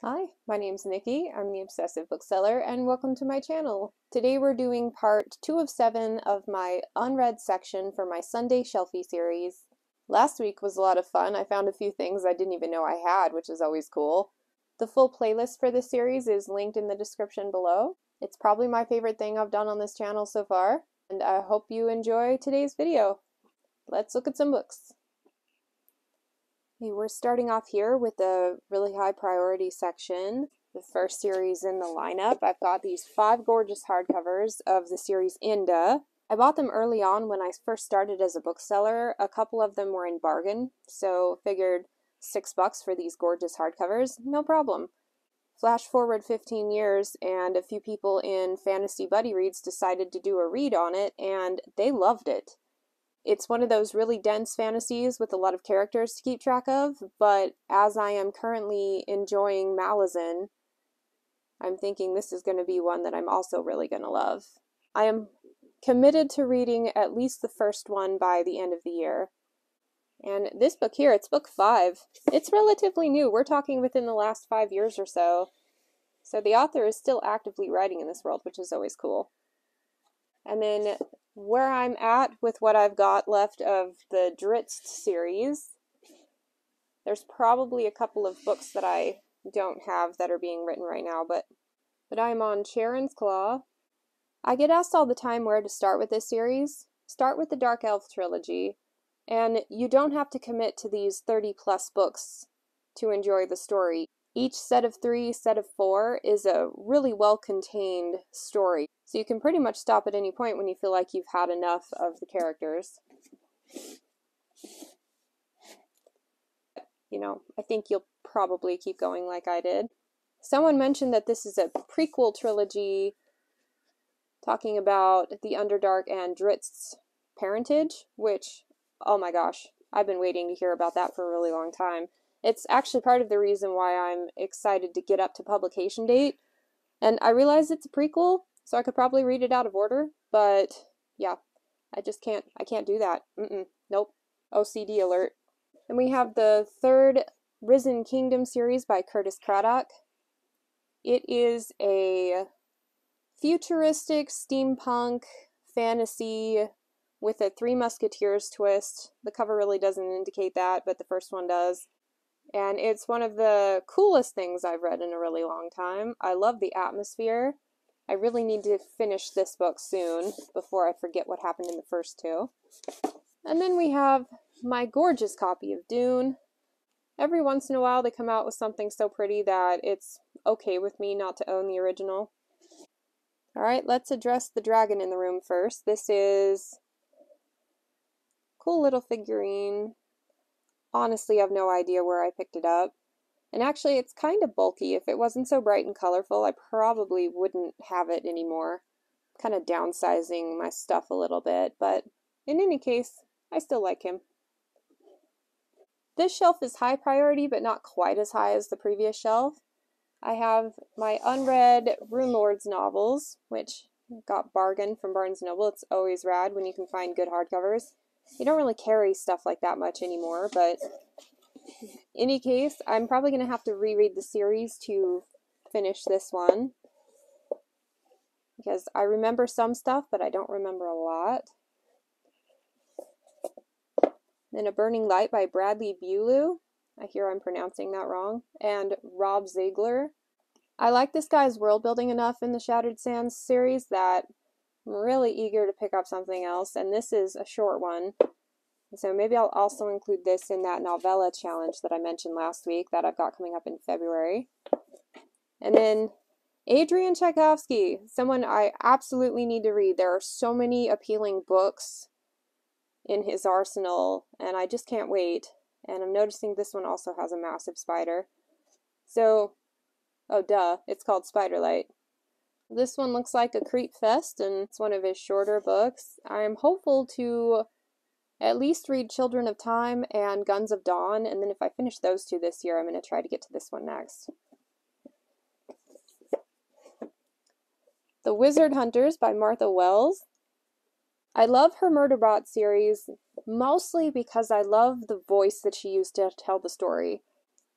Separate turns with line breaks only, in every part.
Hi, my name's Nikki. I'm the Obsessive Bookseller, and welcome to my channel. Today we're doing part 2 of 7 of my unread section for my Sunday Shelfie series. Last week was a lot of fun. I found a few things I didn't even know I had, which is always cool. The full playlist for this series is linked in the description below. It's probably my favorite thing I've done on this channel so far, and I hope you enjoy today's video. Let's look at some books. Okay, we're starting off here with the really high priority section, the first series in the lineup. I've got these 5 gorgeous hardcovers of the series Inda. I bought them early on when I first started as a bookseller. A couple of them were in bargain, so figured $6 for these gorgeous hardcovers, no problem. Flash forward 15 years and a few people in Fantasy Buddy Reads decided to do a read on it and they loved it. It's one of those really dense fantasies with a lot of characters to keep track of, but as I am currently enjoying Malazan, I'm thinking this is going to be one that I'm also really going to love. I am committed to reading at least the first one by the end of the year. And this book here, it's book 5. It's relatively new. We're talking within the last 5 years or so. So the author is still actively writing in this world, which is always cool. And then where I'm at with what I've got left of the Dritz series, there's probably a couple of books that I don't have that are being written right now, but I'm on Charon's Claw. I get asked all the time where to start with this series. Start with the Dark Elf trilogy, and you don't have to commit to these 30+ books to enjoy the story. Each set of 3, set of 4 is a really well-contained story. So you can pretty much stop at any point when you feel like you've had enough of the characters. You know, I think you'll probably keep going like I did. Someone mentioned that this is a prequel trilogy talking about the Underdark and Dritz's parentage, which, oh my gosh, I've been waiting to hear about that for a really long time. It's actually part of the reason why I'm excited to get up to publication date. And I realize it's a prequel, so I could probably read it out of order, but yeah, I can't do that. Nope. OCD alert. And we have the 3rd Risen Kingdom series by Curtis Craddock. It is a futuristic steampunk fantasy with a Three Musketeers twist. The cover really doesn't indicate that, but the first one does. And it's one of the coolest things I've read in a really long time. I love the atmosphere. I really need to finish this book soon before I forget what happened in the first 2. And then we have my gorgeous copy of Dune. Every once in a while they come out with something so pretty that it's okay with me not to own the original. Alright, let's address the dragon in the room first. This is a cool little figurine. Honestly, I have no idea where I picked it up. And actually, it's kind of bulky. If it wasn't so bright and colorful, I probably wouldn't have it anymore. Kind of downsizing my stuff a little bit, but in any case, I still like him. This shelf is high priority, but not quite as high as the previous shelf. I have my unread Rune Lords novels, which got bargain from Barnes & Noble. It's always rad when you can find good hardcovers. You don't really carry stuff like that much anymore, but in any case, I'm probably going to have to reread the series to finish this one, because I remember some stuff, but I don't remember a lot. Then A Burning Light by Bradley Bulew. I hear I'm pronouncing that wrong. And Rob Ziegler. I like this guy's world building enough in the Shattered Sands series that I'm really eager to pick up something else, and this is a short one. So maybe I'll also include this in that novella challenge that I mentioned last week that I've got coming up in February. And then Adrian Tchaikovsky, someone I absolutely need to read. There are so many appealing books in his arsenal, and I just can't wait. And I'm noticing this one also has a massive spider. So, oh duh, it's called Spiderlight. This one looks like a creep fest, and it's one of his shorter books. I'm hopeful to at least read Children of Time and Guns of Dawn, and then if I finish those 2 this year, I'm going to try to get to this one next. The Wizard Hunters by Martha Wells. I love her Murderbot series, mostly because I love the voice that she used to tell the story.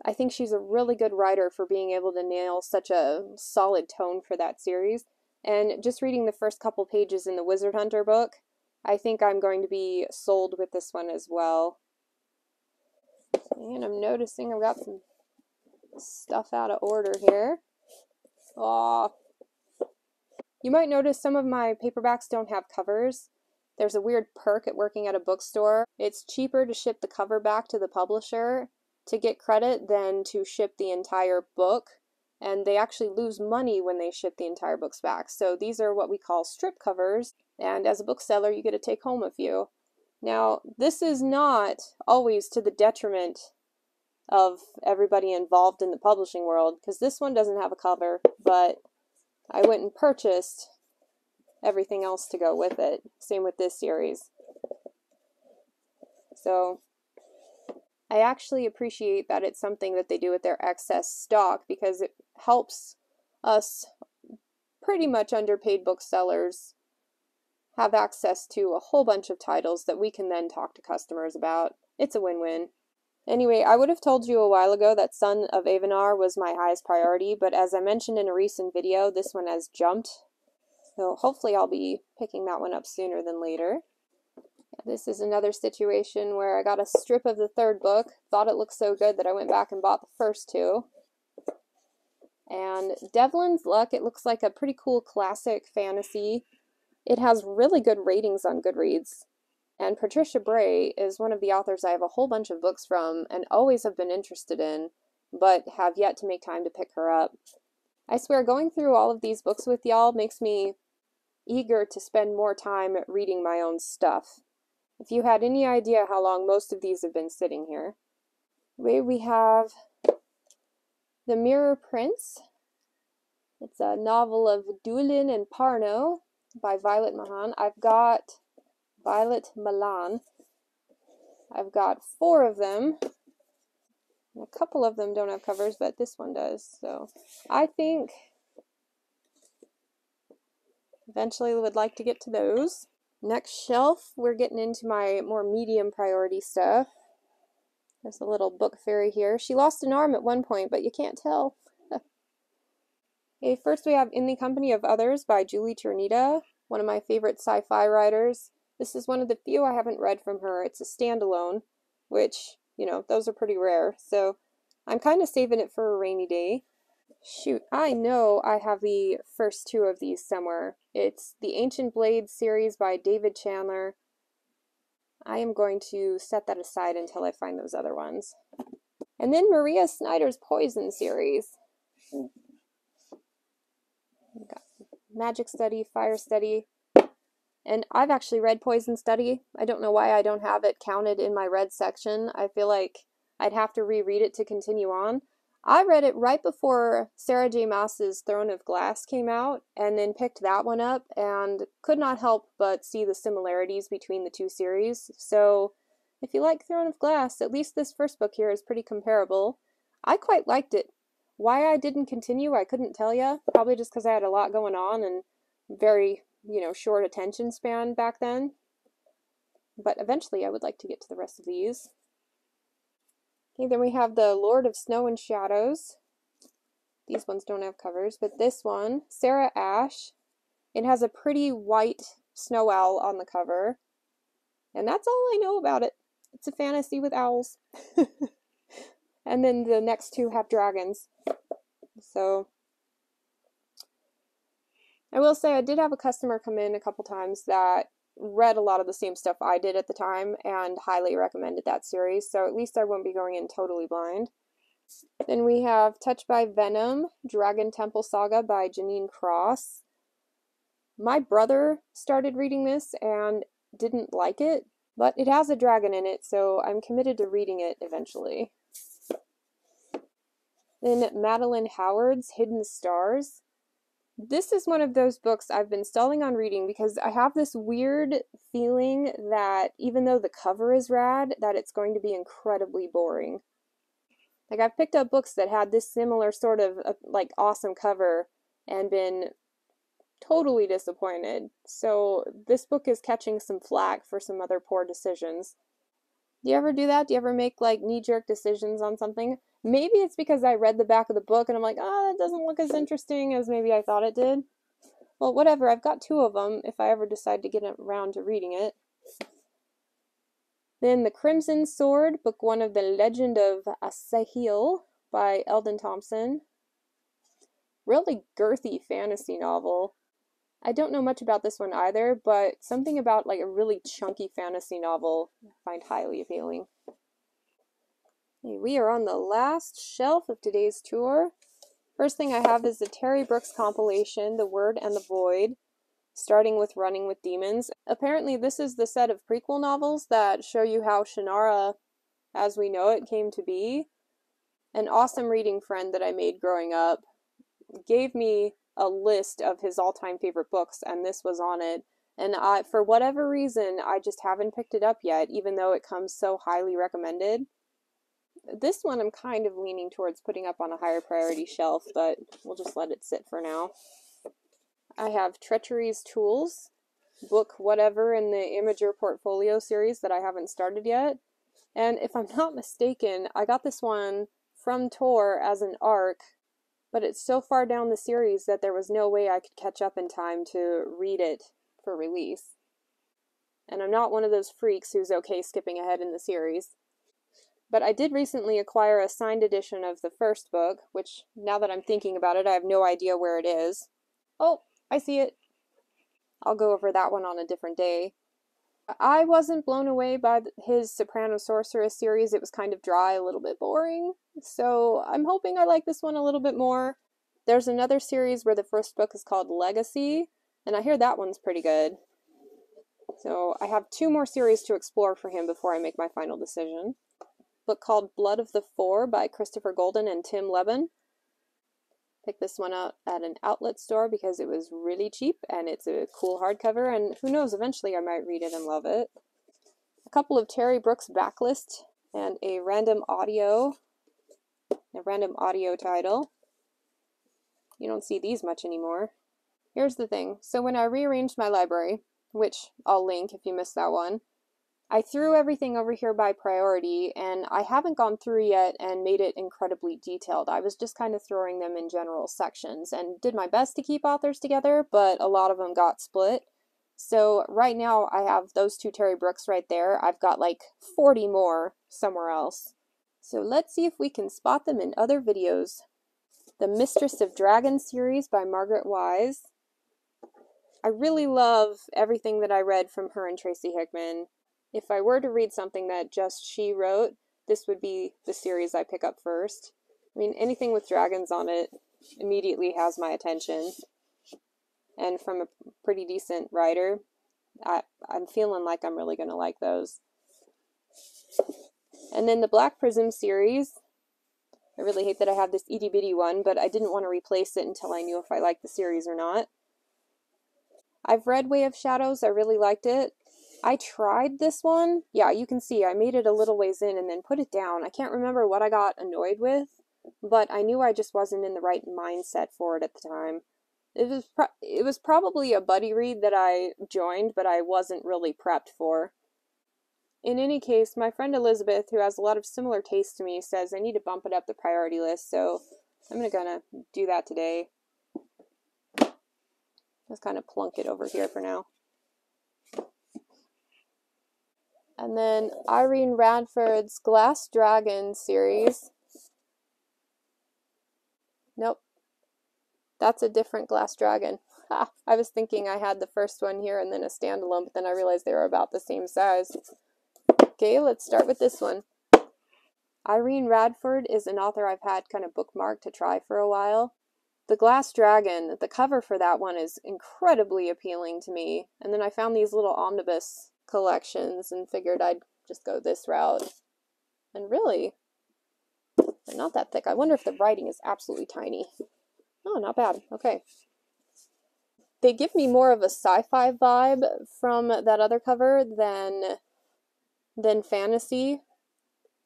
I think she's a really good writer for being able to nail such a solid tone for that series. And just reading the first couple pages in the Wizard Hunter book, I think I'm going to be sold with this one as well. And I'm noticing I've got some stuff out of order here. Aw. You might notice some of my paperbacks don't have covers. There's a weird perk at working at a bookstore. It's cheaper to ship the cover back to the publisher to get credit than to ship the entire book, and they actually lose money when they ship the entire books back. So these are what we call strip covers, and as a bookseller you get to take home a few. Now, this is not always to the detriment of everybody involved in the publishing world, because this one doesn't have a cover, but I went and purchased everything else to go with it. Same with this series. So I actually appreciate that it's something that they do with their excess stock, because it helps us pretty much underpaid booksellers have access to a whole bunch of titles that we can then talk to customers about. It's a win-win. Anyway, I would have told you a while ago that Son of Avanar was my highest priority, but as I mentioned in a recent video, this one has jumped. So hopefully I'll be picking that one up sooner than later. This is another situation where I got a strip of the third book, thought it looked so good that I went back and bought the first two. And Devlin's Luck, it looks like a pretty cool classic fantasy. It has really good ratings on Goodreads. And Patricia Bray is one of the authors I have a whole bunch of books from and always have been interested in, but have yet to make time to pick her up. I swear, going through all of these books with y'all makes me eager to spend more time reading my own stuff. If you had any idea how long most of these have been sitting here. We have The Mirror Prince. It's a novel of Doolin and Parno by Violet Mahan. I've got Violet Malan. I've got 4 of them. A couple of them don't have covers, but this one does. So I think eventually would like to get to those. Next shelf, we're getting into my more medium priority stuff. There's a little book fairy here. She lost an arm at one point, but you can't tell. Okay, first we have In the Company of Others by Julie Turnita, one of my favorite sci-fi writers. This is one of the few I haven't read from her. It's a standalone, which, you know, those are pretty rare. So I'm kind of saving it for a rainy day. Shoot, I know I have the first 2 of these somewhere. It's the Ancient Blades series by David Chandler. I am going to set that aside until I find those other ones. And then Maria Snyder's Poison series. We've got Magic Study, Fire Study, and I've actually read Poison Study. I don't know why I don't have it counted in my read section. I feel like I'd have to reread it to continue on. I read it right before Sarah J. Maas's Throne of Glass came out, and then picked that one up, and could not help but see the similarities between the 2 series. So if you like Throne of Glass, at least this first book here is pretty comparable. I quite liked it. Why I didn't continue, I couldn't tell you. Probably just because I had a lot going on and very, short attention span back then. But eventually I would like to get to the rest of these. Okay, then we have The Lord of Snow and Shadows. These ones don't have covers, but this one, Sarah Ashe. It has a pretty white snow owl on the cover. And that's all I know about it. It's a fantasy with owls. And then the next 2 have dragons. So I will say I did have a customer come in a couple times that read a lot of the same stuff I did at the time and highly recommended that series, so at least I won't be going in totally blind. Then we have Touched by Venom, Dragon Temple Saga by Janine Cross. My brother started reading this and didn't like it, but it has a dragon in it, so I'm committed to reading it eventually. Then Madeline Howard's Hidden Stars. This is one of those books I've been stalling on reading because I have this weird feeling that even though the cover is rad, that it's going to be incredibly boring. Like, I've picked up books that had this similar sort of awesome cover and been totally disappointed. So this book is catching some flack for some other poor decisions. Do you ever do that? Do you ever make like knee-jerk decisions on something? Maybe it's because I read the back of the book and I'm like, oh, that doesn't look as interesting as maybe I thought it did. Well, whatever, I've got 2 of them if I ever decide to get around to reading it. Then The Crimson Sword, Book 1 of The Legend of Asahel by Eldon Thompson. Really girthy fantasy novel. I don't know much about this one either, but something about like a really chunky fantasy novel I find highly appealing. Okay, we are on the last shelf of today's tour. First thing I have is the Terry Brooks compilation, The Word and the Void, starting with Running with Demons. Apparently this is the set of prequel novels that show you how Shannara, as we know it, came to be. An awesome reading friend that I made growing up gave me a list of his all-time favorite books, and this was on it. And for whatever reason, I just haven't picked it up yet, even though it comes so highly recommended. This one I'm kind of leaning towards putting up on a higher priority shelf, but we'll just let it sit for now. I have Treachery's Tools, book whatever in the Imager Portfolio series that I haven't started yet. And if I'm not mistaken, I got this one from Tor as an ARC, but it's so far down the series that there was no way I could catch up in time to read it for release. And I'm not one of those freaks who's okay skipping ahead in the series. But I did recently acquire a signed edition of the first book, which, now that I'm thinking about it, I have no idea where it is. Oh, I see it. I'll go over that one on a different day. I wasn't blown away by his Soprano Sorceress series. It was kind of dry, a little bit boring. So I'm hoping I like this one a little bit more. There's another series where the first book is called Legacy, and I hear that one's pretty good. So I have 2 more series to explore for him before I make my final decision. Book called Blood of the Four by Christopher Golden and Tim Leben. Picked this one up at an outlet store because it was really cheap and it's a cool hardcover, and who knows, eventually I might read it and love it. A couple of Terry Brooks backlist and a random audio title. You don't see these much anymore. Here's the thing. So when I rearranged my library, which I'll link if you missed that one, I threw everything over here by priority, and I haven't gone through yet and made it incredibly detailed. I was just kind of throwing them in general sections and did my best to keep authors together, but a lot of them got split. So right now I have those 2 Terry Brooks right there. I've got like 40 more somewhere else. So let's see if we can spot them in other videos. The Mistress of Dragons series by Margaret Wise. I really love everything that I read from her and Tracy Hickman. If I were to read something that just she wrote, this would be the series I pick up first. I mean, anything with dragons on it immediately has my attention. And from a pretty decent writer, I'm feeling like I'm really going to like those. And then the Black Prism series. I really hate that I have this itty bitty one, but I didn't want to replace it until I knew if I liked the series or not. I've read Way of Shadows. I really liked it. I tried this one. Yeah, you can see I made it a little ways in and then put it down. I can't remember what I got annoyed with, but I knew I just wasn't in the right mindset for it at the time. It was probably a buddy read that I joined, but I wasn't really prepped for. In any case, my friend Elizabeth, who has a lot of similar tastes to me, says I need to bump it up the priority list, so I'm gonna do that today. Just kind of plunk it over here for now. And then Irene Radford's Glass Dragon series. Nope. That's a different Glass Dragon. Ha! I was thinking I had the first one here and then a standalone, but then I realized they were about the same size. Okay, let's start with this one. Irene Radford is an author I've had kind of bookmarked to try for a while. The Glass Dragon, the cover for that one is incredibly appealing to me. And then I found these little omnibus collections and figured I'd just go this route. And really, they're not that thick. I wonder if the writing is absolutely tiny. Oh, not bad. Okay. They give me more of a sci-fi vibe from that other cover than fantasy.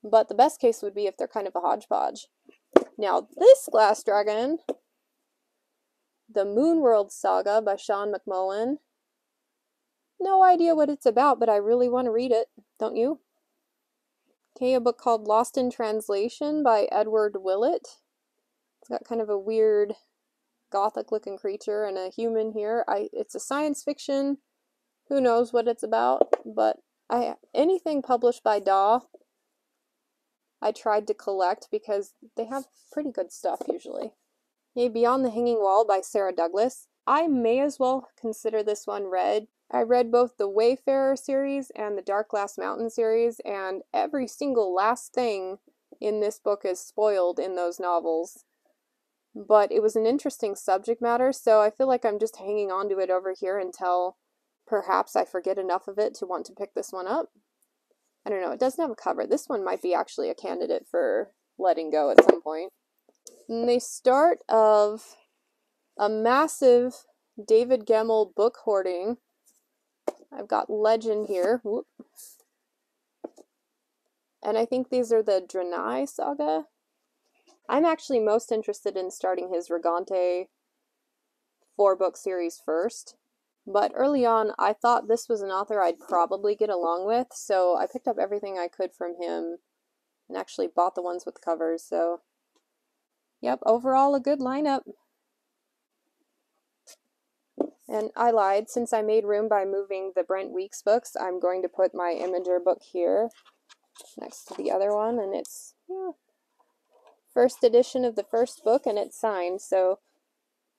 But the best case would be if they're kind of a hodgepodge. Now, this Glass Dragon, The Moonworld Saga by Sean McMullen. No idea what it's about, but I really want to read it. Don't you? Okay, a book called Lost in Translation by Edward Willett. It's got kind of a weird gothic looking creature and a human here. It's a science fiction. Who knows what it's about, but anything published by Daw I tried to collect because they have pretty good stuff usually. Okay, Beyond the Hanging Wall by Sarah Douglas. I may as well consider this one read. I read both the Wayfarer series and the Dark Glass Mountain series, and every single last thing in this book is spoiled in those novels. But it was an interesting subject matter, so I feel like I'm just hanging on to it over here until perhaps I forget enough of it to want to pick this one up. I don't know, it doesn't have a cover. This one might be actually a candidate for letting go at some point. And they start of a massive David Gemmell book hoarding. I've got Legend here. Whoop. And I think these are the Draenei saga. I'm actually most interested in starting his Regante 4-book series first. But early on, I thought this was an author I'd probably get along with, so I picked up everything I could from him and actually bought the ones with covers, so yep, overall a good lineup. And I lied, since I made room by moving the Brent Weeks books, I'm going to put my Imager book here next to the other one, and it's first edition of the first book, and it's signed, so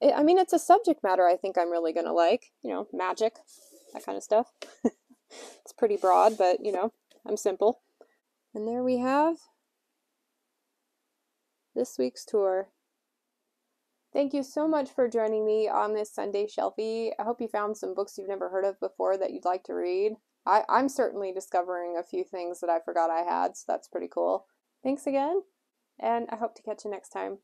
I mean, it's a subject matter I think I'm really gonna like, you know, magic, that kind of stuff. It's pretty broad, but, you know, I'm simple. And there we have this week's tour. Thank you so much for joining me on this Sunday Shelfie. I hope you found some books you've never heard of before that you'd like to read. I'm certainly discovering a few things that I forgot I had, so that's pretty cool. Thanks again, and I hope to catch you next time.